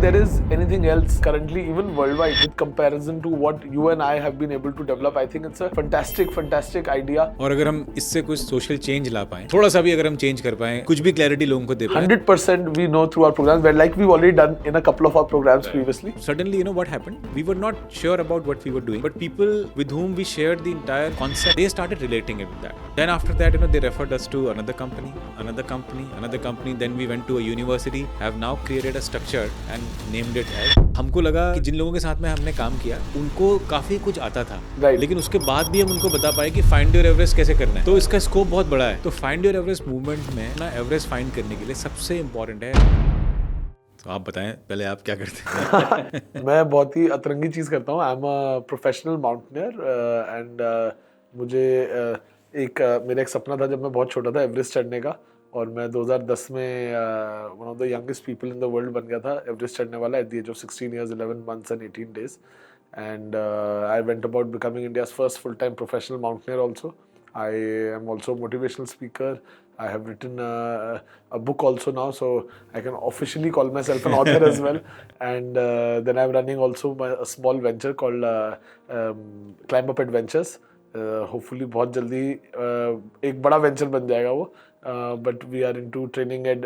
there is anything else currently, even worldwide, with comparison to what you and I have been able to develop. I think it's a fantastic idea. और अगर हम इससे कुछ social change ला पाएं, थोड़ा सा भी अगर हम चेंज कर पाएं, कुछ भी क्लैरिटी लोगों को दे पाएं, 100% we know through our programs, where like we've already done in a couple of our programs previously. suddenly, you know what happened? We were not sure about what we were doing, but people with whom we shared the entire concept, they started relating it with that. Then after that, you know, they referred us to another company. Then we went to a university, have now created a structure and named it as. हमको लगा कि जिन लोगों के साथ में हमने काम किया, उनको काफी कुछ आता था, Right. लेकिन उसके बाद भी हम उनको बता पाए कि फाइंड योर एवरेस्ट कैसे करना है. तो इसका स्कोप बहुत बड़ा है. तो फाइंड योर एवरेस्ट मूवमेंट में ना एवरेस्ट फाइंड करने के लिए सबसे इम्पोर्टेंट है. तो आप बताएं पहले आप क्या करते हैं. मैं बहुत ही अतरंगी चीज़ करता हूँ. I am a professional mountaineer and मुझे मेरा एक सपना था जब मैं बहुत छोटा था एवरेस्ट चढ़ने का, और मैं 2010 में one of the youngest people in the world बन गया था एवरेस्ट चढ़ने वाला at the age of 16 years 11 months and 18 days. And I went about becoming India's first full-time professional mountaineer also. I am also a motivational speaker. I have written a book also now, so I can officially call myself an author as well. And then I'm running also a small venture called Climb Up Adventures. Hopefully बहुत जल्दी एक बड़ा venture बन जाएगा वो. But we are into training at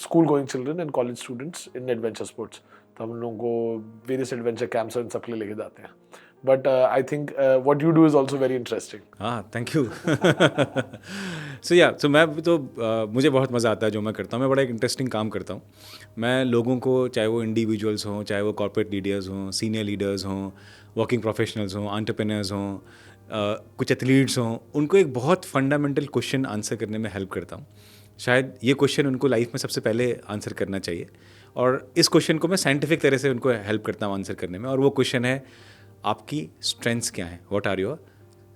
school-going children and college students in adventure sports. तो हम लोगों को various adventure camps और इन सब के लिए लेके जाते हैं. But I think what you do is also very interesting. हाँ, थैंक यू. सो मैं तो मुझे बहुत मज़ा आता है जो मैं करता हूँ. मैं बड़ा एक इंटरेस्टिंग काम करता हूँ. मैं लोगों को, चाहे वो इंडिविजुअल्स हों, चाहे वो कॉर्पोरेट लीडर्स हों, सीनियर लीडर्स हों, वर्किंग प्रोफेशनल्स हों, एंटरप्रेन्योर्स हों, कुछ एथलीट्स हों, उनको एक बहुत फंडामेंटल क्वेश्चन आंसर करने में हेल्प करता हूँ. शायद ये क्वेश्चन उनको लाइफ में सबसे पहले आंसर करना चाहिए, और इस क्वेश्चन को मैं साइंटिफिक तरह से उनको हेल्प करता हूँ आंसर करने में. और वो क्वेश्चन है, आपकी स्ट्रेंथ्स क्या हैं, व्हाट आर योर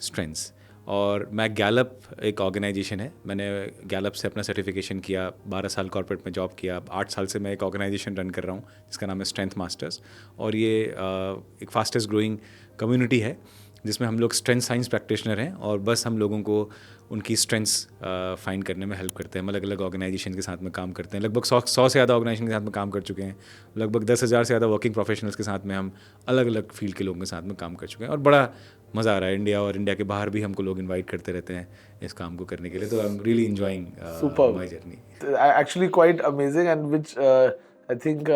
स्ट्रेंथ्स. और मैं गैलप एक ऑर्गेनाइजेशन है, मैंने गैलप से अपना सर्टिफिकेशन किया, 12 साल कॉर्पोरेट में जॉब किया, 8 साल से मैं एक ऑर्गेनाइजेशन रन कर रहा हूँ जिसका नाम है स्ट्रेंथ मास्टर्स. और ये एक फास्टेस्ट ग्रोइंग कम्युनिटी है जिसमें हम लोग स्ट्रेंथ साइंस प्रैक्टिशनर हैं, और बस हम लोगों को उनकी स्ट्रेंथ्स फाइंड करने में हेल्प करते हैं. अलग अलग ऑर्गेनाइजेशन के साथ में काम करते हैं. लगभग 100 से ज़्यादा ऑर्गेनाइजेशन के साथ में काम कर चुके हैं. लगभग 10,000 से ज़्यादा वर्किंग प्रोफेशनल्स के साथ में हम अलग अलग फील्ड के लोगों के साथ में काम कर चुके हैं, और बड़ा मज़ा आ रहा है. इंडिया और इंडिया के बाहर भी हमको लोग इन्वाइट करते रहते हैं इस काम को करने के लिए. तो I am really enjoying my journey. Actually quite amazing, and which I think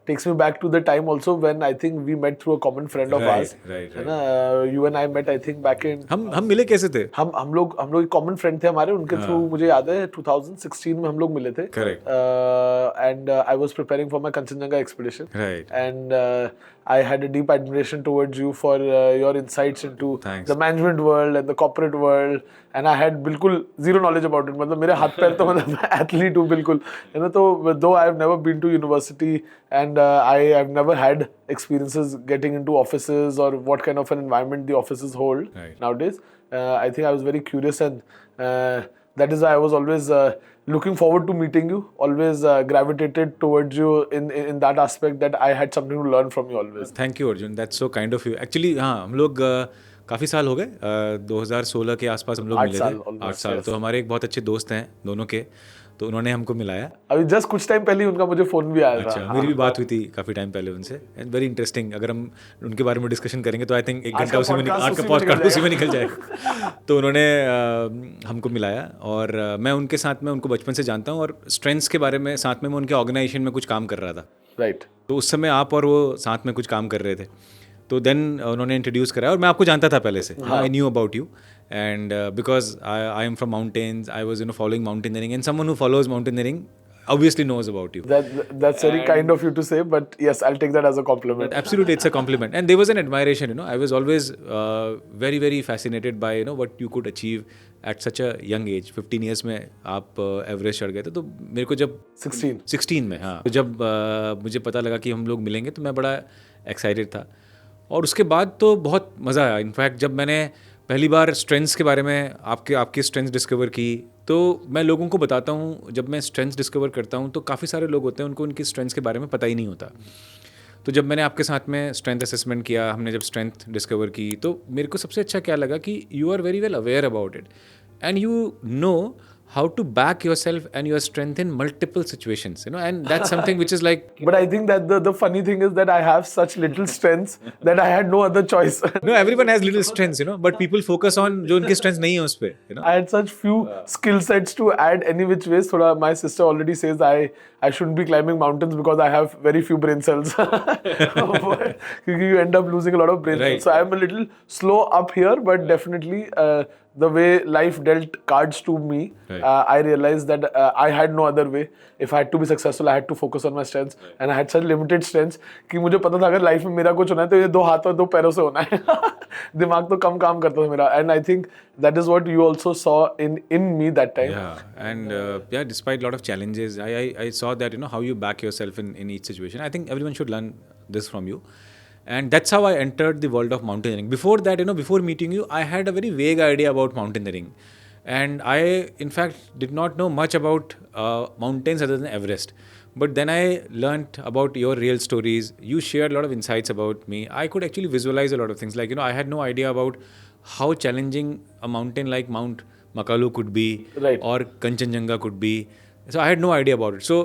takes me back to the time also when I think we met through a common friend of ours. Right. है ना, you and I met I think back in. हम मिले कैसे थे? हम लोग एक common friend थे हमारे, उनके थ्रू मुझे याद है 2016 में हम लोग मिले थे. Correct. And I was preparing for my Kanchenjunga expedition. Right. And I had a deep admiration towards you for your insights into Thanks. the management world and the corporate world. And I had बिल्कुल zero knowledge about it. मतलब मेरे हाथ पैर तो मतलब athlete हूँ बिल्कुल, है ना. तो though I have never been to university and I have never had experiences getting into offices or what kind of an environment the offices hold nowadays, I think I was very curious, and that is why I was always looking forward to meeting you. Always gravitated towards you in that aspect, that I had something to learn from you always. Thank you Arjun, that's so kind of you. Actually हाँ, हम लोग काफ़ी साल हो गए, 2016 के आसपास हम लोग मिले थे. 8 साल. तो हमारे एक बहुत अच्छे दोस्त हैं दोनों के, तो उन्होंने हमको मिलाया. अभी जस्ट कुछ टाइम पहले उनका मुझे फ़ोन भी आया था. अच्छा, मेरी भी बात हुई थी काफ़ी टाइम पहले उनसे. And very interesting. अगर हम उनके बारे में डिस्कशन करेंगे तो आई थिंक एक घंटा उसी में आज का पॉडकास्ट उसी में निकल जाएगा. तो उन्होंने हमको मिलाया, और मैं उनके साथ में उनको बचपन से जानता हूँ, और स्ट्रेंथ्स के बारे में साथ में मैं उनके ऑर्गेनाइजेशन में कुछ काम कर रहा था. राइट. तो उस समय आप और वो साथ में कुछ काम कर रहे थे. तो देन उन्होंने इंट्रोड्यूस कराया, और मैं आपको जानता था पहले से. I knew about you, and because I am from mountains, I was following mountaineering, and someone who follows mountaineering obviously knows about you. That's very kind of you to say, but yes, I'll take that as a compliment. Absolutely, it's a compliment, and there was an admiration. I was always very fascinated by what you could achieve at such a young age. 15 years में आप Everest चढ़ गए थे. तो मेरे को जब 16 में, हाँ, तो जब मुझे पता लगा कि हम लोग मिलेंगे, तो मैं बड़ा एक्साइटेड था. और उसके बाद तो बहुत मज़ा आया. इनफैक्ट जब मैंने पहली बार स्ट्रेंथ्स के बारे में आपकी स्ट्रेंथ्स डिस्कवर की, तो मैं लोगों को बताता हूँ, जब मैं स्ट्रेंथ्स डिस्कवर करता हूँ तो काफ़ी सारे लोग होते हैं उनको उनकी स्ट्रेंथ्स के बारे में पता ही नहीं होता. तो जब मैंने आपके साथ में स्ट्रेंथ असेसमेंट किया, हमने जब स्ट्रेंथ डिस्कवर की, तो मेरे को सबसे अच्छा क्या लगा कि you are very well aware about it, and you know how to back yourself and your strength in multiple situations, you know, and that's something which is like, But I think that the funny thing is that I have such little strengths that I had no other choice. no, everyone has little strengths, you know, but people focus on जो उनकी strengths नहीं है उस पे, you know. I had such few skill sets to add any which ways. Thoda, my sister already says I shouldn't be climbing mountains because I have very few brain cells. Because you end up losing a lot of brain Right. cells. So I'm a little slow up here, but definitely the way life dealt cards to me, Right. I realized that I had no other way. If I had to be successful, I had to focus on my strengths, and I had such limited strengths कि मुझे पता था अगर life में मेरा कुछ होना है तो ये 2 हाथ और 2 पैरों से होना है. दिमाग तो कम काम करता था मेरा, and I think that is what you also saw in me that time. Yeah, and yeah, despite a lot of challenges, I saw that, you know, how you back yourself in each situation. I think everyone should learn this from you. And that's how I entered the world of mountaineering. Before that, you know, before meeting you, I had a very vague idea about mountaineering. And I, in fact, did not know much about mountains other than Everest. But then I learned about your real stories. You shared a lot of insights about me. I could actually visualize a lot of things. Like, you know, I had no idea about how challenging a mountain like Mount Makalu could be, Right. or Kanchenjunga could be. So I had no idea about it. So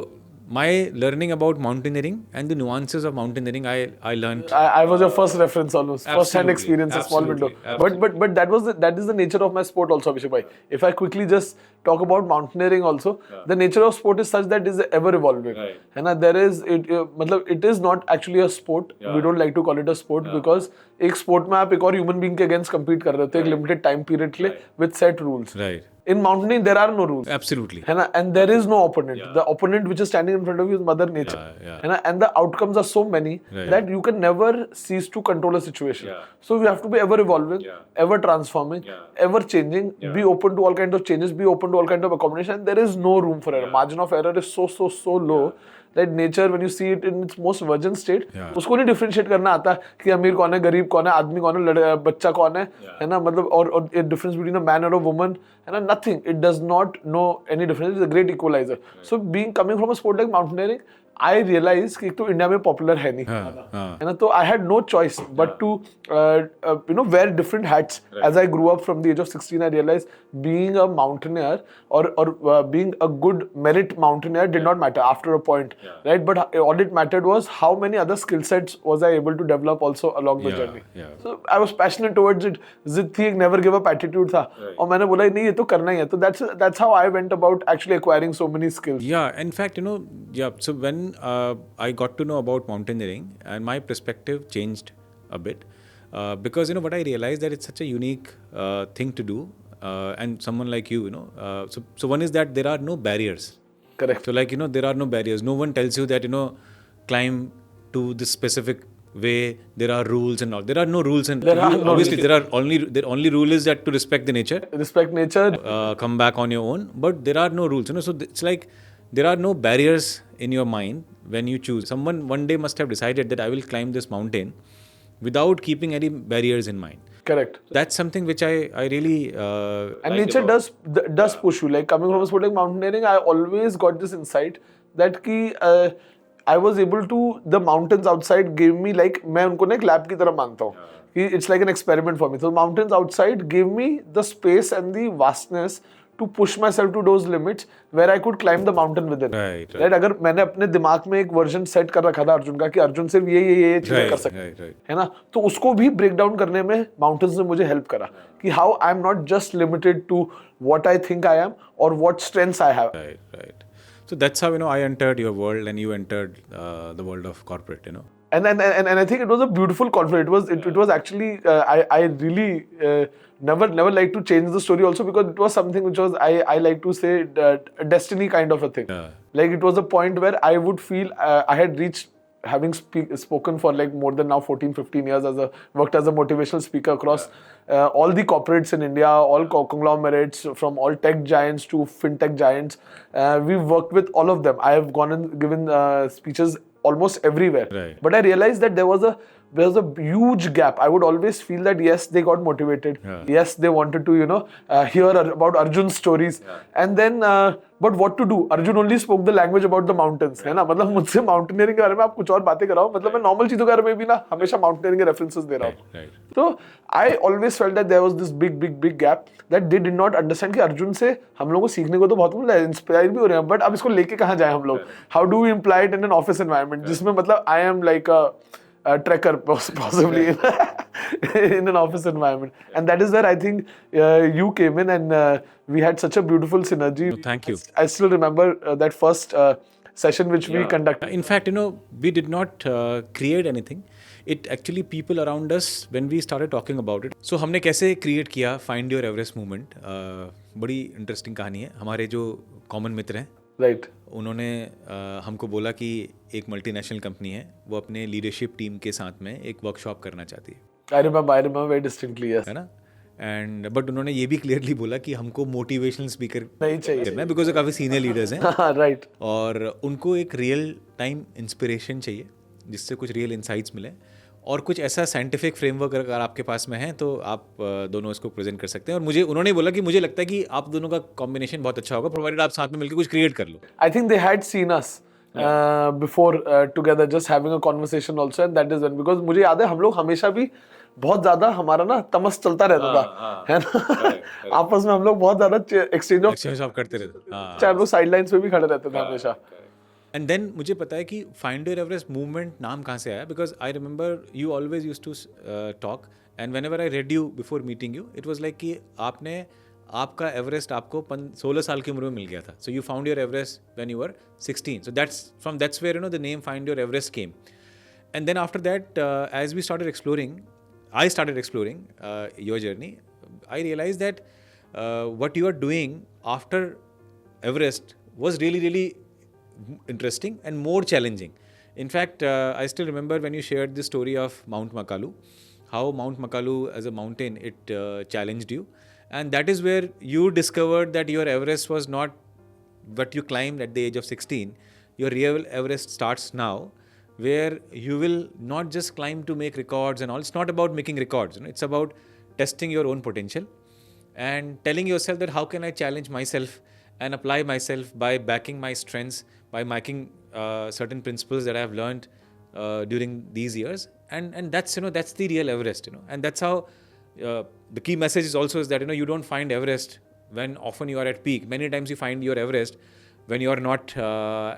my learning about mountaineering and the nuances of mountaineering, I learned. I was your first reference almost, first hand Absolutely, experience, a small window. absolutely, But that is the nature of my sport also, Abhishek bhai. If I quickly just talk about mountaineering also, the nature of sport is such that it is ever evolving. Right. And there is मतलब it is not actually a sport. We don't like to call it a sport because एक sport में आप एक और human being के against compete कर रहे होते हैं एक limited time period के लिए with set rules. Right. In mountaineering there are no rules. Absolutely. है ना? And there is no opponent. The opponent which is standing in front of you is Mother Nature. Yeah. है ना? And the outcomes are so many Right. that you can never cease to control a situation. Yeah. So you have to be ever evolving, Yeah. ever transforming, Yeah. ever changing, be open to all kinds of changes, be open to all kinds of accommodation. There is no room for error. Margin of error is so low that nature, when you see it in its most virgin state, Yeah. उसको नहीं differentiate करना आता कि अमीर कौन है, गरीब कौन है, आदमी कौन है, बच्चा कौन है ना, मतलब और a difference between a man or a woman, है ना, nothing. It does not know any difference. It's a great equalizer. So coming from a sport like mountaineering, I realized कि एक तो इंडिया में पॉपुलर है नहीं, है ना, तो I had no choice but to wear different hats. As I grew up from the age of 16, I realized being a mountaineer or being a good merit mountaineer did not matter after a point, right? But all it mattered was how many other skill sets was I able to develop also along the journey. So I was passionate towards it. जिद थी, एक never give up attitude था, और मैंने बोला नहीं ये तो करना ही है. तो that's how I went about actually acquiring so many skills. Yeah, in fact, you know, so when I got to know about mountaineering, and my perspective changed a bit, because, you know, what I realized that it's such a unique thing to do, and someone like you know, so one is that there are no barriers. Correct. So, like, you know, there are no barriers. No one tells you that, you know, climb to this specific way. There are rules and all. There are no rules, and obviously the only rule is that to respect the nature. Respect nature. Come back on your own, but there are no rules, you know. So it's like there are no barriers in your mind when you choose. Someone one day must have decided that I will climb this mountain without keeping any barriers in mind. Correct. That's something which I really and nature does push you. Like coming from a sport like mountaineering, I always got this insight that I was able to, the mountains outside gave me, like, मैं उनको ना एक lab की तरह मानता हूँ. It's like an experiment for me. So mountains outside gave me the space and the vastness to push myself to those limits where I could climb the mountain within. Right. अगर मैंने अपने दिमाग में एक वर्जन सेट कर रखा था अर्जुन का कि अर्जुन सिर्फ ये चीजें कर सकता है ना, तो उसको भी ब्रेक डाउन करने में माउंटेन्स ने मुझे हेल्प करा कि how I am not just limited to what I think I am और what strengths I have. Right. So that's how, you know, I entered your world and you entered the world of corporate, you know. And I think it was a beautiful conflict. It was actually I really never like to change the story also because it was something which was I like to say destiny kind of a thing. Like it was a point where I would feel I had reached, having spoken for like more than now 14-15 years worked as a motivational speaker across all the corporates in India, all conglomerates, from all tech giants to fintech giants. We've worked with all of them. I have gone and given speeches almost everywhere. Right. But I realized that there was a there's a huge gap. I would always feel that yes, they got motivated. Yeah. Yes, they wanted to, hear about Arjun's stories. And then, but what to do? Arjun only spoke the language about the mountains, है ना? मतलब मुझसे mountaineering के बारे में आप कुछ और बातें कराओ. मतलब मैं normal चीजों के बारे में भी ना हमेशा mountaineering के references दे रहा हूँ. Right. तो I always felt that there was this big gap that they did not understand कि अर्जुन से हम लोगों को सीखने को तो बहुत मिला है, इंस्पायर भी हो रहे हैं, बट अब इसको लेके कहाँ जाए हम लोग? How do we imply it in an office environment जिसमें मतलब I am like a trekker possibly in an office environment, and that is where I think you came in, and we had such a beautiful synergy. No, thank you. I still remember that first session which we conducted. In fact, we did not create anything. It actually people around us when we started talking about it. So हमने कैसे create किया Find Your Everest movement? बड़ी interesting कहानी है. हमारे जो common मित्र हैं, Right. उन्होंने हमको बोला कि एक मल्टीनेशनल कंपनी है, वो अपने लीडरशिप टीम के साथ में एक वर्कशॉप करना चाहती है. I remember very distinctly. Yes. है ना? एंड बट उन्होंने ये भी क्लियरली बोला कि हमको मोटिवेशनल स्पीकर नहीं चाहिए करना है बिकॉज काफ़ी सीनियर लीडर्स हैं. राइट. और उनको एक रियल टाइम इंस्पिरेशन चाहिए जिससे कुछ रियल इंसाइट्स मिले, और कुछ ऐसा साइंटिफिक फ्रेमवर्क अगर आपके पास में है तो आप दोनों इसको प्रेजेंट कर सकते हैं. और मुझे उन्होंने बोला कि मुझे लगता है कि आप दोनों का कॉम्बिनेशन बहुत अच्छा होगा प्रोवाइडेड आप साथ में मिलकर कुछ क्रिएट कर लो. I think they had seen us before together, just having a conversation also, and that is when, because मुझे याद है हम लोग हमेशा भी बहुत ज्यादा हमारा ना तमस चलता रहता था, है ना? आपस में हम लोग बहुत ज्यादा एक्सचेंज ऑफ करते रहते. चाहे हम लोग साइड लाइन्स पे भी खड़े रहते थे हमेशा. एंड देन मुझे पता है कि फाइंड योर एवरेस्ट मूवमेंट नाम कहाँ से आया, because I remember you always use to talk and whenever I read you before meeting you it was like कि आपका एवरेस्ट आपको 16 साल की उम्र में मिल गया था. So you found your Everest when you were 16. So that's where the name find your Everest came. And then after that as we started exploring, I started exploring your journey. I realized that what you are doing after Everest was really interesting and more challenging. In fact, I still remember when you shared the story of Mount Makalu, how Mount Makalu as a mountain, it challenged you. And that is where you discovered that your Everest was not what you climbed at the age of 16. Your real Everest starts now, where you will not just climb to make records and all. It's not about making records, it's about testing your own potential and telling yourself that how can I challenge myself and apply myself by backing my strengths, by making certain principles that I have learned during these years. And that's, that's the real Everest, and that's how the key message is also is that, you don't find Everest when often you are at peak. Many times you find your Everest when you are not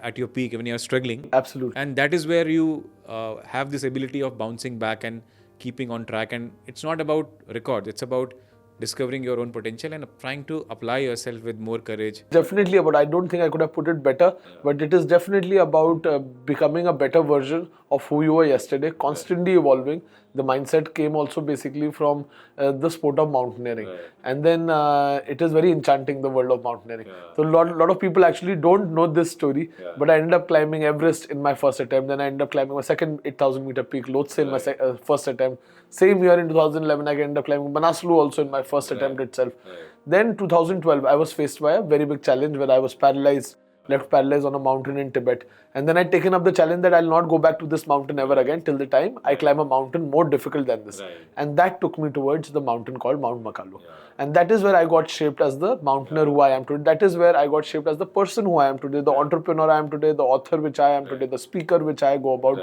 at your peak, when you are struggling. Absolutely. And that is where you have this ability of bouncing back and keeping on track. And it's not about records, it's about discovering your own potential and trying to apply yourself with more courage. Definitely about, I don't think I could have put it better, but it is definitely about becoming a better version of who you were yesterday, constantly evolving. The mindset came also basically from the sport of mountaineering. And then it is very enchanting, the world of mountaineering. So a lot of people actually don't know this story, but I ended up climbing Everest in my first attempt. Then I ended up climbing my second 8,000 meter peak, Lhotse in my first attempt. Same year in 2011, I ended up climbing Manaslu also in my first attempt itself. Then 2012, I was faced by a very big challenge where I was paralyzed, left paralyzed on a mountain in Tibet. And then I'd taken up the challenge that I'll not go back to this mountain ever again till the time I climb a mountain more difficult than this. And that took me towards the mountain called Mount Makalu. And that is where I got shaped as the mountaineer who I am today. That is where I got shaped as the person who I am today, the entrepreneur I am today, the author which I am today, the speaker which I go about.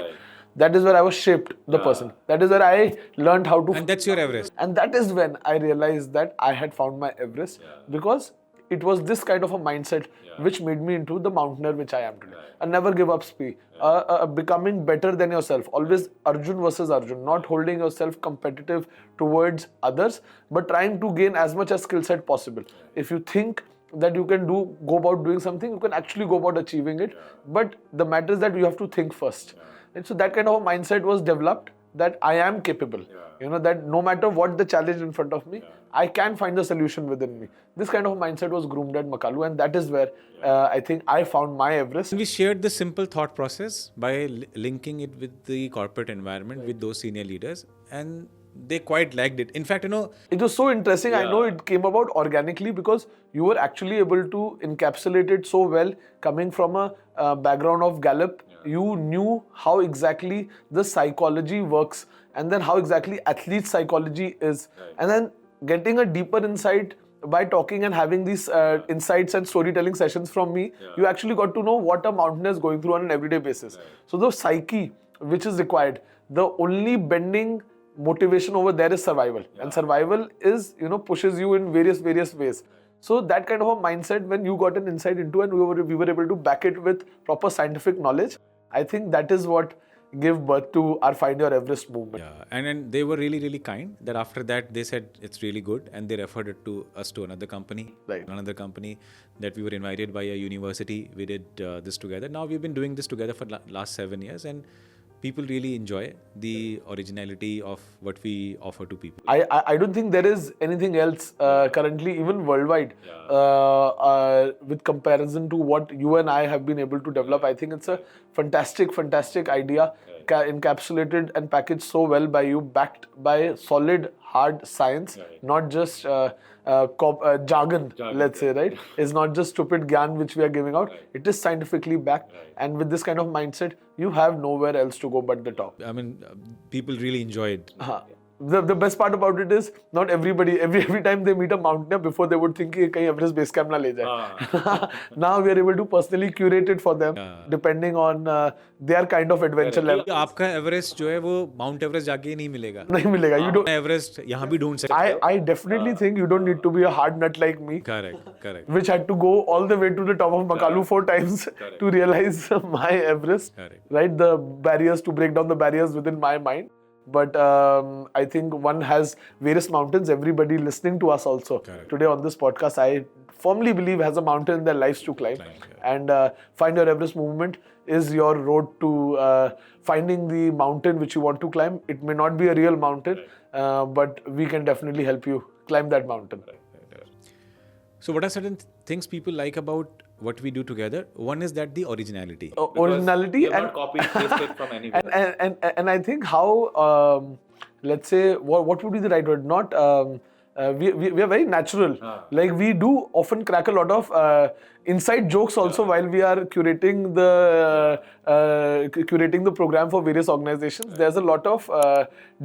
That is where I was shaped, the person. That is where I learned how to... And that's your Everest. And that is when I realized that I had found my Everest, because it was this kind of a mindset which made me into the mountaineer which I am today. A never give up speed, becoming better than yourself. Always Arjun versus Arjun, not holding yourself competitive towards others, but trying to gain as much as skill set possible. If you think that you can go about doing something, you can actually go about achieving it. But the matter is that you have to think first. And so that kind of a mindset was developed, that I am capable. That no matter what the challenge in front of me, I can find the solution within me. This kind of a mindset was groomed at Makalu, and that is where I think I found my Everest. We shared the simple thought process by linking it with the corporate environment, with those senior leaders, and they quite liked it. In fact, it was so interesting. I know it came about organically because you were actually able to encapsulate it so well, coming from a background of Gallup you knew how exactly the psychology works, and then how exactly athlete psychology is, and then getting a deeper insight by talking and having these insights and storytelling sessions from me, you actually got to know what a mountaineer is going through on an everyday basis. So the psyche which is required, the only bending motivation over there is survival, and survival is, you know, pushes you in various ways. So that kind of a mindset, when you got an insight into, and we were able to back it with proper scientific knowledge, I think that is what gave birth to our Find Your Everest movement. Yeah, and they were really kind. That after that they said it's really good, and they referred it to us to another company. Right. Another company that we were invited by a university. We did this together. Now we've been doing this together for last 7 years, and people really enjoy the originality of what we offer to people. I don't think there is anything else currently, even worldwide, with comparison to what you and I have been able to develop. I think it's a fantastic idea, encapsulated and packaged so well by you, backed by solid, hard science, not just jargon, let's say, right? It's not just stupid gyan which we are giving out. It is scientifically backed, and with this kind of mindset, you have nowhere else to go but the top. I mean, people really enjoyed. The best part about it is, not everybody, every time they meet a mountaineer, before they would think कि कहीं Everest base camp ना ले जाए. Now we are able to personally curate it for them, depending on their kind of adventure level. आपका Everest जो है वो mount Everest जाके ही नहीं मिलेगा. नहीं मिलेगा. You don't. एवरेस्ट यहाँ भी ढूंढ सकते हो. I definitely think you don't need to be a hard nut like me. Correct. Which had to go all the way to the top of Makalu 4 times to realize my Everest. Correct. Right, the barriers, to break down the barriers within my mind. But I think one has various mountains. Everybody listening to us also today on this podcast, I firmly believe, has a mountain in their lives to climb. And Find Your Everest movement is your road to finding the mountain which you want to climb. It may not be a real mountain, but we can definitely help you climb that mountain. So what are certain things people like about what we do together? One is that the originality. Originality, and not copy paste it from anywhere. And I think how, let's say, what would be the right word? Not we are very natural. Like, we do often crack a lot of inside jokes also while we are curating the program for various organizations. There's a lot of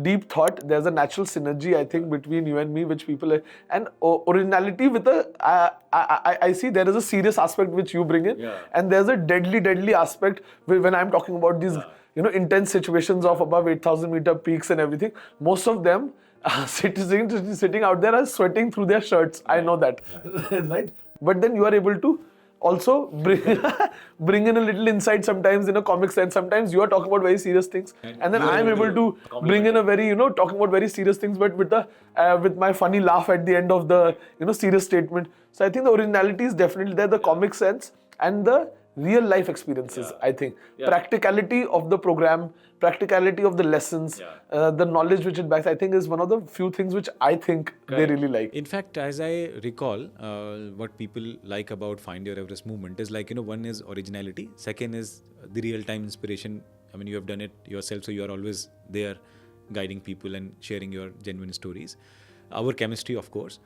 deep thought. There's a natural synergy, I think, between you and me, which people and originality with I see there is a serious aspect which you bring in, and there's a deadly aspect when I'm talking about these intense situations of above 8,000 meter peaks and everything. Most of them sitting out there are sweating through their shirts. I know that, right? But then you are able to also bring in a little insight sometimes in a comic sense. Sometimes you are talking about very serious things, and then I am able to bring in a very talking about very serious things, but with my funny laugh at the end of the serious statement. So I think the originality is definitely there, the comic sense and the real life experiences. I think practicality of the program, practicality of the lessons, the knowledge which it backs, I think, is one of the few things which I think they really like. In fact, as I recall, what people like about Find Your Everest movement is, like, one is originality, second is the real-time inspiration. I mean, you have done it yourself, so you are always there guiding people and sharing your genuine stories. Our chemistry, of course.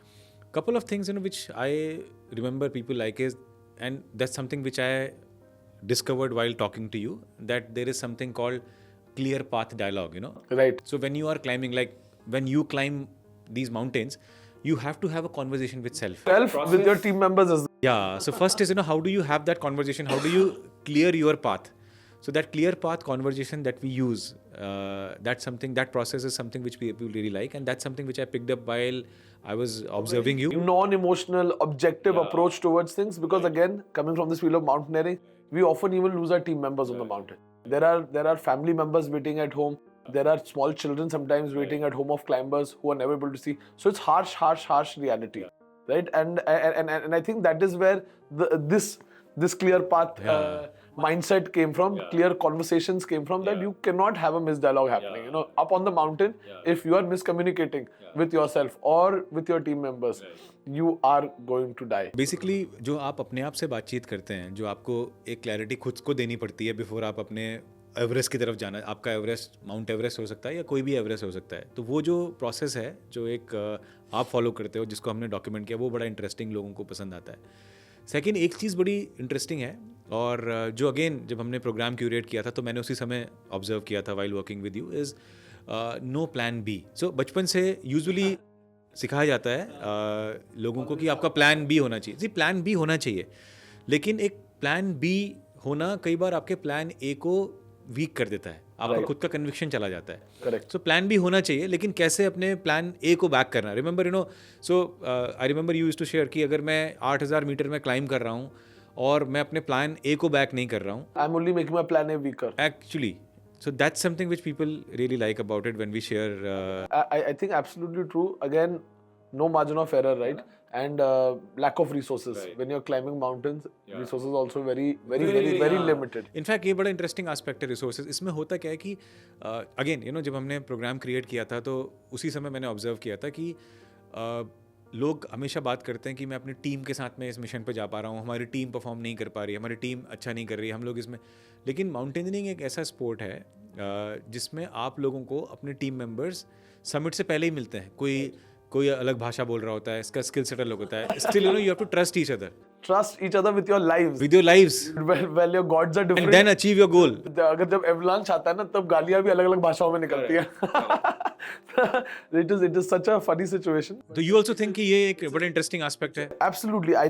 Couple of things which I remember people like is, and that's something which I discovered while talking to you, that there is something called clear path dialogue, Right. So when you are climbing, like when you climb these mountains, you have to have a conversation with self. With your team members as well. Yeah. So first is, how do you have that conversation? How do you clear your path? So that clear path conversation that we use, that process is something which people really like, and that's something which I picked up while I was observing you. Non-emotional, objective approach towards things, because again, coming from this field of mountaineering, we often even lose our team members on the mountain. There are family members waiting at home. There are small children sometimes waiting at home of climbers who are never able to see. So it's harsh reality, right? And I think that is where this clear path mindset came from, clear conversations came from, that you cannot have a misdialogue happening. Up on the mountain, if you are miscommunicating with yourself or with your team members, you are going to die. Basically, जो आप अपने आप से बातचीत करते हैं, जो आपको एक क्लैरिटी खुद को देनी पड़ती है बिफोर आप अपने एवरेस्ट की तरफ जाना. आपका एवरेस्ट माउंट एवरेस्ट हो सकता है या कोई भी एवरेस्ट हो सकता है. तो वो जो प्रोसेस है, जो एक आप फॉलो करते हो, जिसको हमने डॉक्यूमेंट किया, वो बड़ा इंटरेस्टिंग, लोगों को पसंद आता है. सेकंड एक चीज़ बड़ी इंटरेस्टिंग है और जो अगेन जब हमने प्रोग्राम क्यूरेट किया था तो मैंने उसी समय ऑब्जर्व किया था while working with you is no plan B. So बचपन से यूजुअली सिखाया जाता है लोगों को कि आपका प्लान बी होना चाहिए. जी प्लान बी होना चाहिए लेकिन एक प्लान बी होना कई बार आपके प्लान ए को वीक कर देता है. आपका खुद का कन्विक्शन चला जाता है. करेक्ट. सो प्लान बी होना चाहिए लेकिन कैसे अपने प्लान ए को बैक करना. Remember so I remember you used to share कि अगर मैं 8000 मीटर में क्लाइंब कर रहा हूँ और मैं अपने प्लान ए को बैक नहीं कर रहा हूँ. I am only making my plan A weaker. Actually so that's something which people really like about it when we share I think absolutely true. Again, no margin of error, right? And lack of resources. Right. When you're climbing mountains, Yeah. resources also very limited. In fact ये बड़ा interesting aspect है resources. इसमें होता क्या है कि again जब हमने प्रोग्राम क्रिएट किया था तो उसी समय मैंने ऑब्जर्व किया था कि लोग हमेशा बात करते हैं कि मैं अपनी टीम के साथ में इस मिशन पे जा पा रहा हूँ, हमारी टीम परफॉर्म नहीं कर पा रही, हमारी टीम अच्छा नहीं कर रही, हम लोग इसमें. लेकिन माउंटेनियरिंग एक ऐसा स्पोर्ट है जिसमें आप लोगों को अपने टीम मेंबर्स समिट से पहले ही मिलते हैं. कोई अलग भाषा बोल रहा होता है, इसका स्किल सेट अलग होता है. Still you have to trust each other. Trust each other with your lives. With your lives. Well, your gods are different. And then achieve your goal. अगर जब avalanche आता है ना तब गालियाँ भी अलग-अलग भाषाओं में निकलती हैं. It is such a funny situation. तो you also think कि ये एक बड़ा इंटरेस्टिंग एस्पेक्ट है. Absolutely, I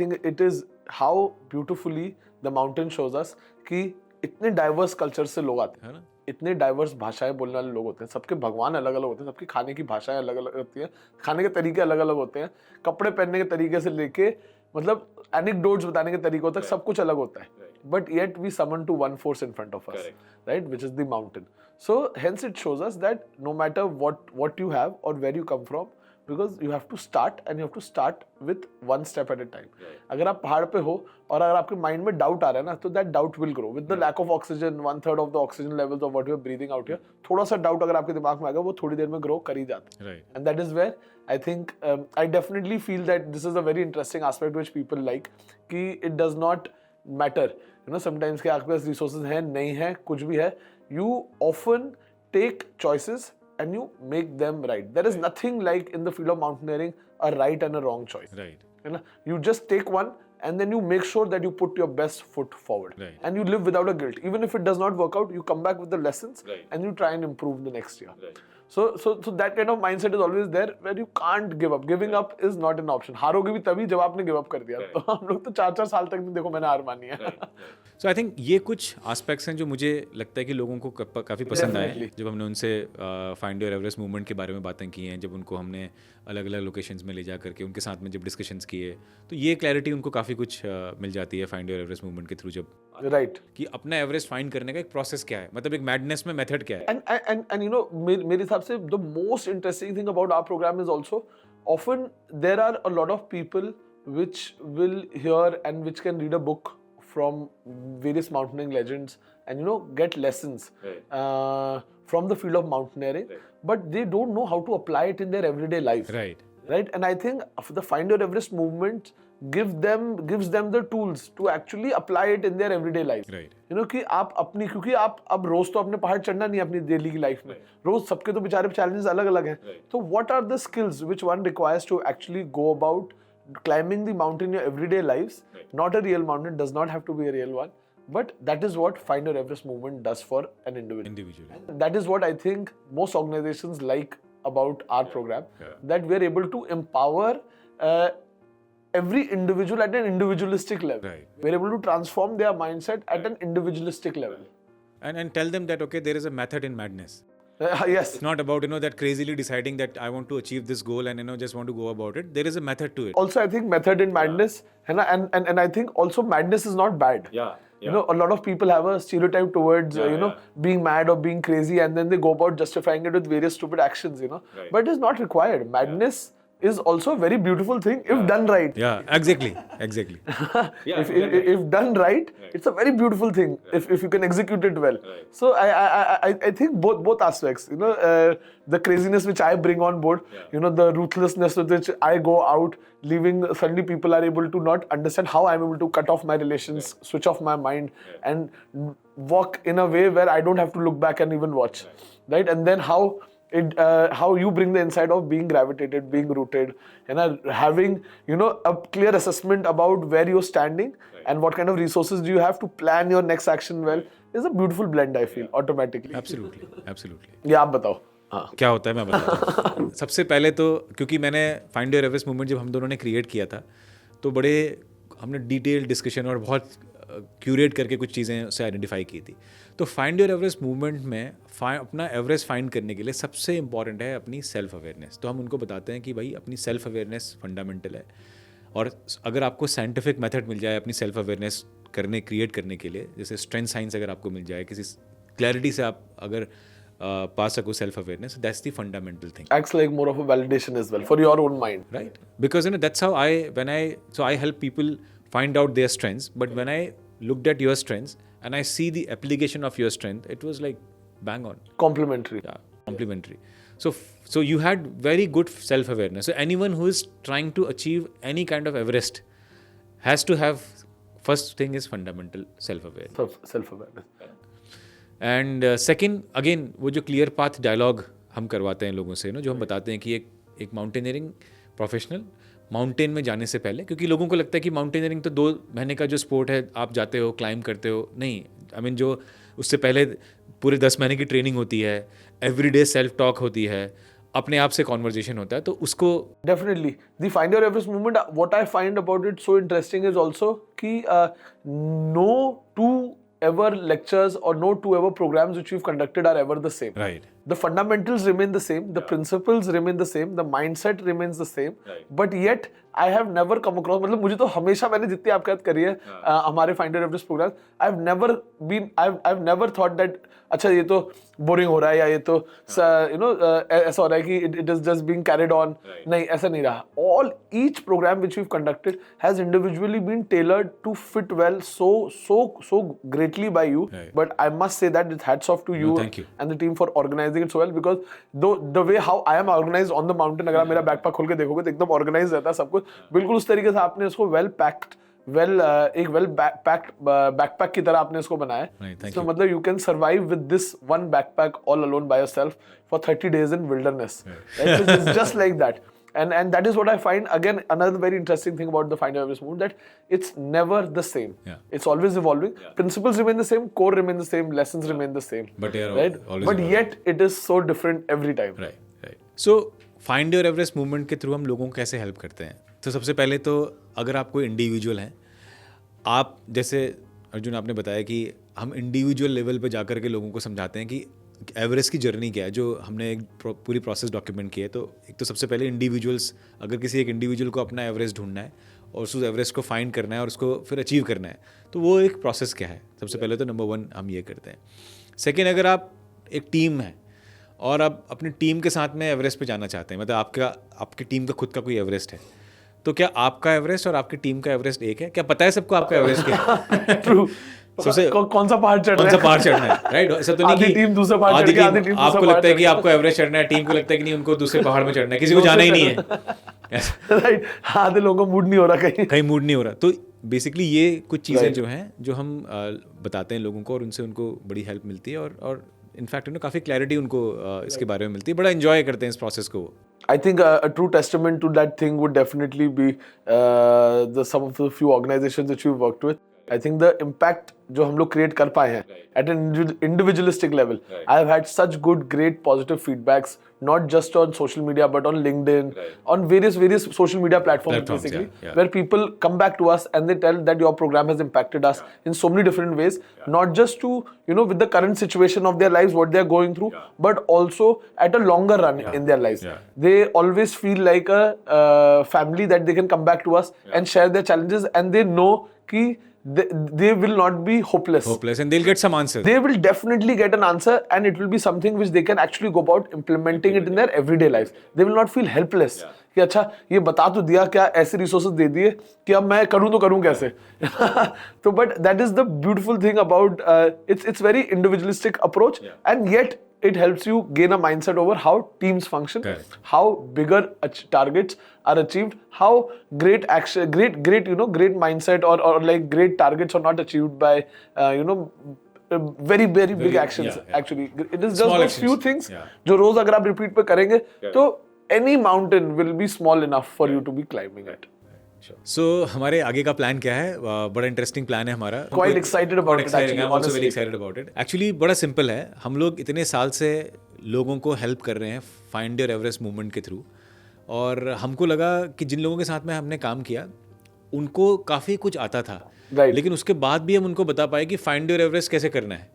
think it is how beautifully the mountain shows us कि इतने diverse culture से लोग आते हैं. है ना? इतने डाइवर्स भाषाएं बोलने वाले लोग होते हैं. सबके भगवान अलग अलग होते हैं, सबकी खाने की भाषाएं अलग अलग होती हैं, खाने के तरीके अलग अलग होते हैं, कपड़े पहनने के तरीके से लेके मतलब एनेक्डोट्स बताने के तरीकों तक सब कुछ अलग होता है. But yet we summon to one force in front of us, right, which is the mountain. So hence it shows us that no matter what you have और where you come from, because you have to start and you have to start with one step at a time. अगर आप पहाड़ पे हो और अगर आपके mind में डाउट आ रहा है ना तो that doubt will grow with the lack of oxygen, 1/3 of the oxygen levels of what you are breathing out here. थोड़ा सा डाउट अगर आपके दिमाग में आ गया वो थोड़ी देर में ग्रो कर ही जाता है. Right. And that is where I think I definitely feel that this is a very interesting aspect which people like कि it does not matter, sometimes कि आपके पास resources हैं नहीं है कुछ भी है, you often take choices and you make them right. There is nothing like in the field of mountaineering a right and a wrong choice. Right. You just take one and then you make sure that you put your best foot forward. Right. And you live without a guilt. Even if it does not work out, you come back with the lessons and you try and improve the next year. Right. So that kind of mindset is always there where you can't give up. Giving up is not an option. हारोगे भी तभी जब आपने give up कर दिया. तो हम लोग तो 4-4 साल तक नहीं देखो मैंने हार मानी है. सो आई थिंक ये कुछ एस्पेक्ट्स हैं जो मुझे लगता है कि लोगों को काफ़ी पसंद आए जब हमने उनसे फाइंड योर एवरेस्ट मूवमेंट के बारे में बातें की हैं, जब उनको हमने अलग अलग लोकेशंस में ले जा करके उनके साथ में जब डिस्कशंस किए तो ये क्लैरिटी उनको काफ़ी कुछ मिल जाती है फाइंड योर एवरेस्ट मूवमेंट के थ्रू. जब राइट कि अपना एवरेस्ट फाइंड करने का एक प्रोसेस क्या है, मतलब एक मैडनेस में मेथड क्या है. and मेरे हिसाब से the most interesting thing about our program is also often there are a lot of people which will hear and which can read a book from various mountaineering legends and get lessons from the field of mountaineering, but they don't know how to apply it in their everyday life. Right. And I think the Find Your Everest movement gives them the tools to actually apply it in their everyday life. Right. कि आप अपनी, क्योंकि आप अब रोज तो अपने पहाड़ चढ़ना नहीं अपनी डेली की लाइफ में, रोज सबके तो बेचारे चैलेंजेस अलग अलग हैं. तो what are the skills which one requires to actually go about climbing the mountain in your everyday lives? Not a real mountain, does not have to be a real one, but that is what Find Your Everest movement does for an individual. And that is what I think most organizations like about our program, that we are able to empower every individual at an individualistic level. Right. We are able to transform their mindset at an individualistic level. And tell them that okay, there is a method in madness. Yes. It's not about that crazily deciding that I want to achieve this goal and just want to go about it. There is a method to it. Also, I think method in madness, and I think also madness is not bad. Yeah. A lot of people have a stereotype towards being mad or being crazy, and then they go about justifying it with various stupid actions. Right. But it is not required. Madness is also a very beautiful thing if done right. Yeah, exactly. If done right, it's a very beautiful thing if you can execute it well. Right. So I think both aspects, the craziness which I bring on board, the ruthlessness with which I go out, leaving suddenly people are able to not understand how I'm able to cut off my relations, switch off my mind, and walk in a way where I don't have to look back and even watch, right? And then how how you bring the insight of being gravitated, being rooted, and having a clear assessment about where you're standing and what kind of resources do you have to plan your next action well is a beautiful blend. I feel automatically. Absolutely. ये आप बताओ. हाँ. क्या होता है मैं बताता हूँ. सबसे पहले तो क्योंकि मैंने फाइंड योर एवरेस्ट मूवमेंट जब हम दोनों ने क्रिएट किया था तो बड़े हमने डिटेल डिस्कशन और बहुत क्यूरेट करके कुछ चीज़ें उससे आइडेंटिफाई की थी. तो फाइंड योर एवरेस्ट मूवमेंट में अपना एवरेस्ट फाइंड करने के लिए सबसे इंपॉर्टेंट है अपनी सेल्फ अवेयरनेस. तो हम उनको बताते हैं कि भाई अपनी सेल्फ अवेयरनेस फंडामेंटल है और अगर आपको साइंटिफिक मेथड मिल जाए अपनी सेल्फ अवेयरनेस क्रिएट करने के लिए, जैसे स्ट्रेंथ साइंस अगर आपको मिल जाए, किसी क्लैरिटी से आप अगर पा सको self awareness, that's the fundamental thing. Acts like more of a validation as well for your own mind. Right, because that's how I help people find out their strengths, but when I looked at your strengths and I see the application of your strength, it was like bang on. Complementary. Yeah, complementary. So you had very good self awareness. So anyone who is trying to achieve any kind of Everest has to have, first thing is fundamental self awareness. Self awareness. And second again वो जो clear path dialogue हम करवाते हैं लोगों से जो हम बताते हैं कि एक माउंटेनियरिंग प्रोफेशनल माउंटेन में जाने से पहले, क्योंकि लोगों को लगता है कि माउंटेनियरिंग तो 2 महीने का जो स्पोर्ट है, आप जाते हो क्लाइंब करते हो, नहीं. आई मीन जो उससे पहले पूरे 10 महीने की ट्रेनिंग होती है, एवरीडे सेल्फ टॉक होती है, अपने आप से कॉन्वर्जेशन होता है, तो उसको definitely the find your Everest movement. What I find about it so interesting is also कि no two ever lectures or no 2 ever programs which we've conducted are ever the same. Right. The fundamentals remain the same, the principles remain the same, the mindset remains the same, but yet I have never come across, मतलब मुझे तो हमेशा, मैंने जितनी आपके साथ करी है हमारे find your Everest program, I've never thought that अच्छा ये तो बोरिंग हो रहा है या ये तो ऐसा हो रहा है कि it is just being carried on. नहीं, ऐसा नहीं रहा. Each program which we've conducted has individually been tailored to fit well so greatly by you. But I must say that it's hats off to you and the team for organizing it so well, because the way how I am organized on the mountain, अगर आप मेरा backpack खोल के देखोगे तो एकदम organise रहता है सब कुछ, बिल्कुल उस तरीके से आपने इसको एक वेल पैक्ड बैकपैक की तरह आपने इसको बनाया है. तो मतलब you can survive with this one backpack all alone by yourself for 30 days in wilderness. It's just like that. And that is what I find, again, another very interesting thing about the Find Your Everest movement, that it's never the same. It's always evolving. Principles remain the same, core remain the same, lessons remain the same. But yet it is so different every time. Right. So Find Your Everest movement के through हम लोगों को कैसे help करते हैं? तो सबसे पहले तो अगर आप कोई इंडिविजुअल हैं, आप जैसे अर्जुन आपने बताया कि हम इंडिविजुअल लेवल पे जाकर के लोगों को समझाते हैं कि एवरेस्ट की जर्नी क्या है, जो हमने एक पूरी प्रोसेस डॉक्यूमेंट की है. तो एक तो सबसे पहले इंडिविजुअल्स, अगर किसी एक इंडिविजुअल को अपना एवरेस्ट ढूंढना है और उस एवरेस्ट को फाइंड करना है और उसको फिर अचीव करना है, तो वो एक प्रोसेस क्या है, सबसे पहले तो नंबर 1 हम ये करते हैं. सेकेंड, अगर आप एक टीम है और आप अपनी टीम के साथ में एवरेस्ट पे जाना चाहते हैं, मतलब आपकी टीम का खुद का कोई एवरेस्ट है, तो क्या आपका एवरेस्ट और आपकी टीम का एवरेस्ट एक है? क्या पता है सबको आपका एवरेस्ट क्या है? ट्रू. कौन सा पहाड़ चढ़ना है, राइट? ऐसा तो नहीं कि टीम दूसरा पहाड़ चढ़ के आधी टीम आपको लगता है कि आपको एवरेस्ट चढ़ना है, टीम को लगता है कि नहीं उनको दूसरे पहाड़ में चढ़ना है, किसी को जाना ही नहीं है. राइट. आधे लोगों को मूड नहीं हो रहा, कहीं मूड नहीं हो रहा. तो बेसिकली ये कुछ चीज़ें जो हैं जो हम बताते हैं लोगों को और उनसे उनको बड़ी हेल्प मिलती है और इनफैक्ट काफ़ी क्लैरिटी उनको इसके बारे में मिलती है. बड़ा एंजॉय करते हैं इस प्रोसेस को. I think a true testament to that thing would definitely be some of the few organizations that you've worked with. I think the impact जो हम लोग create कर पाए हैं at an individualistic level. I have had such great positive feedbacks, not just on social media but on LinkedIn, on various social media platforms basically, where people come back to us and they tell that your program has impacted us in so many different ways, not just to with the current situation of their lives, what they are going through, but also at a longer run in their lives. They always feel like a family that they can come back to us and share their challenges, and they know कि they will not be hopeless and they'll get some answers. They will definitely get an answer, and it will be something which they can actually go about implementing it in their everyday lives. They will not feel helpless कि अच्छा ये बता तो दिया, क्या ऐसे resources दे दिए कि अब मैं करूँ तो करूँ कैसे. तो but that is the beautiful thing about it's very individualistic approach, and yet it helps you gain a mindset over how teams function, how bigger targets are achieved, how great mindset or like great targets are not achieved by very big Very- actions yeah, yeah. actually. It is just Small those few actions. things Yeah. जो रोज अगर आप repeat पे करेंगे तो any mountain will be small enough for you to be climbing it. सो हमारे आगे का plan क्या है? बड़ा इंटरेस्टिंग प्लान है हमारा. Quite excited about it, actually, I'm also very honestly. excited about it. Actually बड़ा सिंपल है. हम लोग इतने साल से लोगों को हेल्प कर रहे हैं फाइंड योर एवरेस्ट मूवमेंट के थ्रू, और हमको लगा कि जिन लोगों के साथ में हमने काम किया उनको काफ़ी कुछ आता था, Right. लेकिन उसके बाद भी हम उनको बता पाए कि फाइंड योर एवरेस्ट कैसे करना है.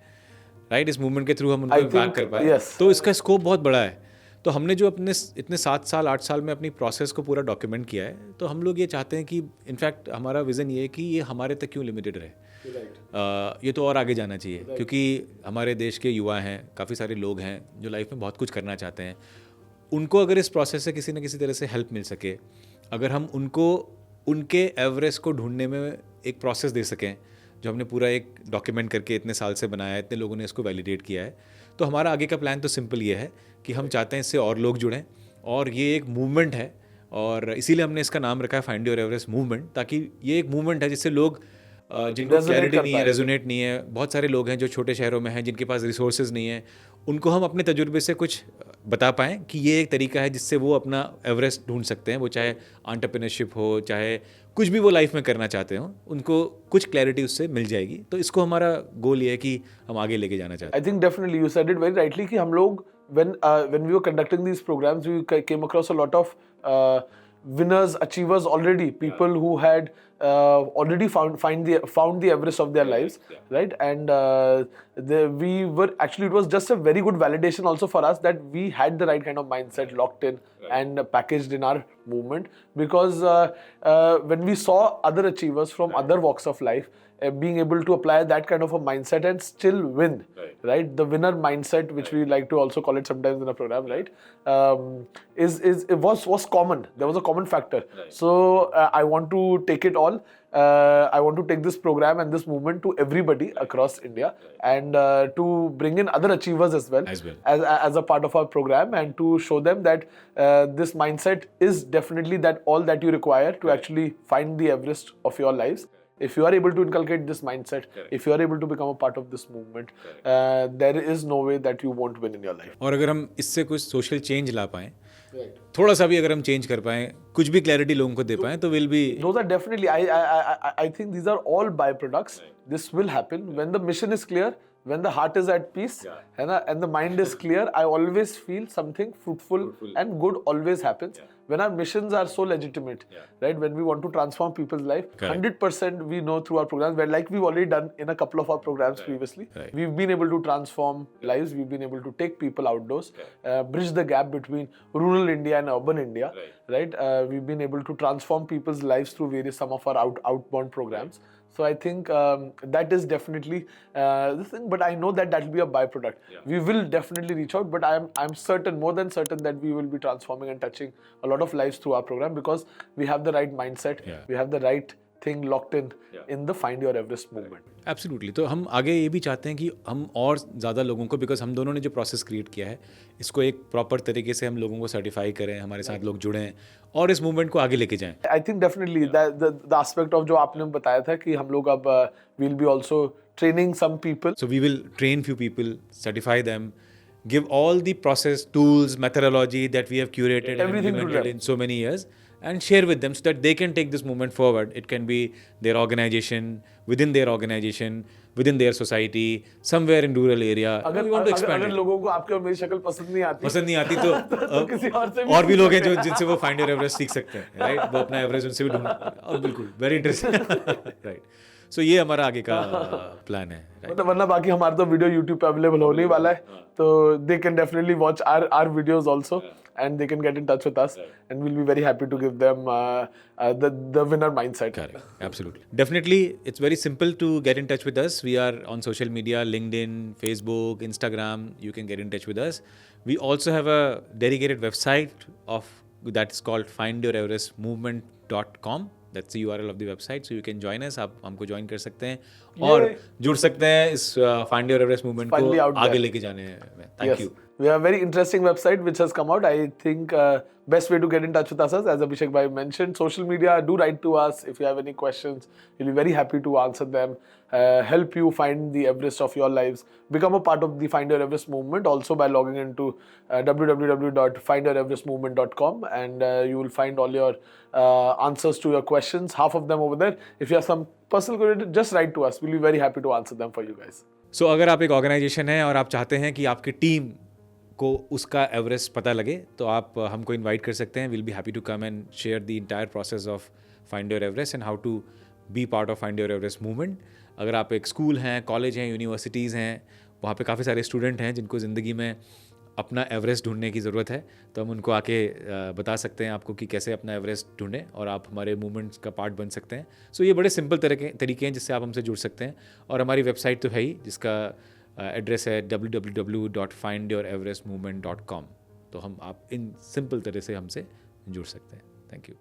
राइट, इस मूवमेंट के थ्रू हम उनको I बैक think, कर पाए. yes. तो इसका स्कोप बहुत बड़ा है. तो हमने जो अपने इतने 7 साल 8 साल में अपनी प्रोसेस को पूरा डॉक्यूमेंट किया है, तो हम लोग ये चाहते हैं कि इनफैक्ट हमारा विज़न ये है कि ये हमारे तक क्यों लिमिटेड रहे. ये तो और आगे जाना चाहिए, क्योंकि हमारे देश के युवा हैं, काफ़ी सारे लोग हैं जो लाइफ में बहुत कुछ करना चाहते हैं. उनको अगर इस प्रोसेस से किसी न किसी तरह से हेल्प मिल सके, अगर हम उनको उनके एवरेस्ट को ढूंढने में एक प्रोसेस दे सकें जो हमने पूरा एक डॉक्यूमेंट करके इतने साल से बनाया है, इतने लोगों ने इसको वैलिडेट किया है, तो हमारा आगे का प्लान तो सिंपल ये है कि हम चाहते हैं इससे और लोग जुड़ें, और ये एक मूवमेंट है, और इसीलिए हमने इसका नाम रखा है फाइंड योर एवरेस्ट मूवमेंट, ताकि ये एक मूवमेंट है जिससे लोग जिनको Resonate क्लैरिटी कर नहीं है, पाए। रेजोनेट नहीं है, बहुत सारे लोग हैं जो छोटे शहरों में हैं जिनके पास रिसोर्सेज नहीं है, उनको हम अपने तजुर्बे से कुछ बता पाएँ कि ये एक तरीका है जिससे वो अपना एवरेस्ट ढूंढ सकते हैं. वो चाहे एंटरप्रेन्योरशिप हो, चाहे कुछ भी वो लाइफ में करना चाहते हो, उनको कुछ क्लैरिटी उससे मिल जाएगी. तो इसको हमारा गोल ये है कि हम आगे लेके जाना चाहते हैं. I think definitely you said it very rightly कि हम लोग when we were conducting these programs we came across a lot of winners, achievers already, people who had already found the Everest of their lives, right? And we were actually, it was just a very good validation also for us that we had the right kind of mindset locked in and packaged in our movement, because when we saw other achievers from other walks of life being able to apply that kind of a mindset and still win, right? The winner mindset, which we like to also call it sometimes in a program, right? It was common. There was a common factor. So I want to take it all. I want to take this program and this movement to everybody across India, and to bring in other achievers as well, as a part of our program, and to show them that this mindset is definitely that all that you require to actually find the Everest of your lives. If you are able to inculcate this mindset, if you are able to become a part of this movement, there is no way that you won't win in your life. और अगर हम इससे कुछ social change ला पाएँ, थोड़ा सा भी अगर हम चेंज कर पाएँ, कुछ भी क्लैरिटी लोगों को दे पाएँ, तो will be. Those are definitely, I think these are all byproducts. This will happen when the mission is clear, when the heart is at peace, and the mind is clear. I always feel something fruitful and good always happens. When our missions are so legitimate, right? When we want to transform people's life, 100% we know through our programs, where like we've already done in a couple of our programs previously, we've been able to transform lives, we've been able to take people outdoors, bridge the gap between rural India and urban India, right? We've been able to transform people's lives through some of our outbound programs. So I think that is definitely the thing, but I know that will be a byproduct. We will definitely reach out, but I'm certain, more than certain, that we will be transforming and touching a lot of lives through our program, because we have the right mindset, we have the right thing locked in the Find Your Everest movement. Absolutely. तो हम आगे ये भी चाहते हैं कि हम और ज़्यादा लोगों को, बिकॉज हम दोनों ने जो प्रोसेस क्रिएट किया है, इसको एक प्रॉपर तरीके से हम लोगों को सर्टिफाई करें, हमारे साथ लोग जुड़ें और इस मूवमेंट को आगे लेके जाएं. I think definitely the aspect of जो आपने बताया था कि हम लोग अब we'll be also training some people. So we will train few people, certify them, give all the process, tools, methodology that we have curated and Everything to implemented them. in so many years, and share with them so that they can take this movement forward. It can be their organization, within their society, somewhere in rural area. अगर We want to expand अगर it. लोगों को आपकी और मेरी शक्ल पसंद नहीं आती तो किसी और से और भी लोग हैं जो जिनसे वो फाइंड योर एवरेस्ट सीख सकते हैं, राइट? वो अपना एवरेस्ट उनसे भी ढूंढ, और बिल्कुल वेरी इंटरेस्टिंग, राइट. सो ये हमारा आगे का प्लान है, राइट? मतलब वरना बाकी हमारा तो वीडियो YouTube पे अवेलेबल होने ही वाला है, तो they can definitely watch our videos also, and they can get in touch with us, and we'll be very happy to give them the winner mindset. Correct. Absolutely. Definitely, it's very simple to get in touch with us. We are on social media, LinkedIn, Facebook, Instagram. You can get in touch with us. We also have a dedicated website that's called findyoureverestmovement.com. That's the URL of the website. So you can join us. आप हमको join कर सकते हैं और जुड़ सकते हैं इस Find Your Everest movement को Finally out आगे there. लेके जाने में. Thank you. we have a very interesting website which has come out. I think best way to get in touch with us is, as Abhishek bhai mentioned, social media. Do write to us if you have any questions. We'll be very happy to answer them. Help you find the Everest of your lives. Become a part of the Find Your Everest movement also by logging into www.findyoureverestmovement.com, and you will find all your answers to your questions. Half of them over there. If you have some personal query, just write to us. We'll be very happy to answer them for you guys. सो अगर आप एक organisation है और आप चाहते हैं कि आपकी टीम को उसका एवरेस्ट पता लगे, तो आप हमको इनवाइट कर सकते हैं. Will be happy to come and share the entire process of find your Everest and how to be part of find your Everest movement. अगर आप एक स्कूल हैं, कॉलेज हैं, यूनिवर्सिटीज़ हैं, वहाँ पे काफ़ी सारे स्टूडेंट हैं जिनको ज़िंदगी में अपना एवरेस्ट ढूंढने की ज़रूरत है, तो हम उनको आके बता सकते हैं आपको कि कैसे अपना एवरेस्ट ढूंढें और आप हमारे मूवमेंट्स का पार्ट बन सकते हैं. सो ये बड़े सिंपल तरीके हैं जिससे आप हमसे जुड़ सकते हैं. और हमारी वेबसाइट तो है ही, जिसका एड्रेस है www.findyoureverestmovement.com. तो आप इन सिंपल तरह से हमसे जुड़ सकते हैं. Thank you.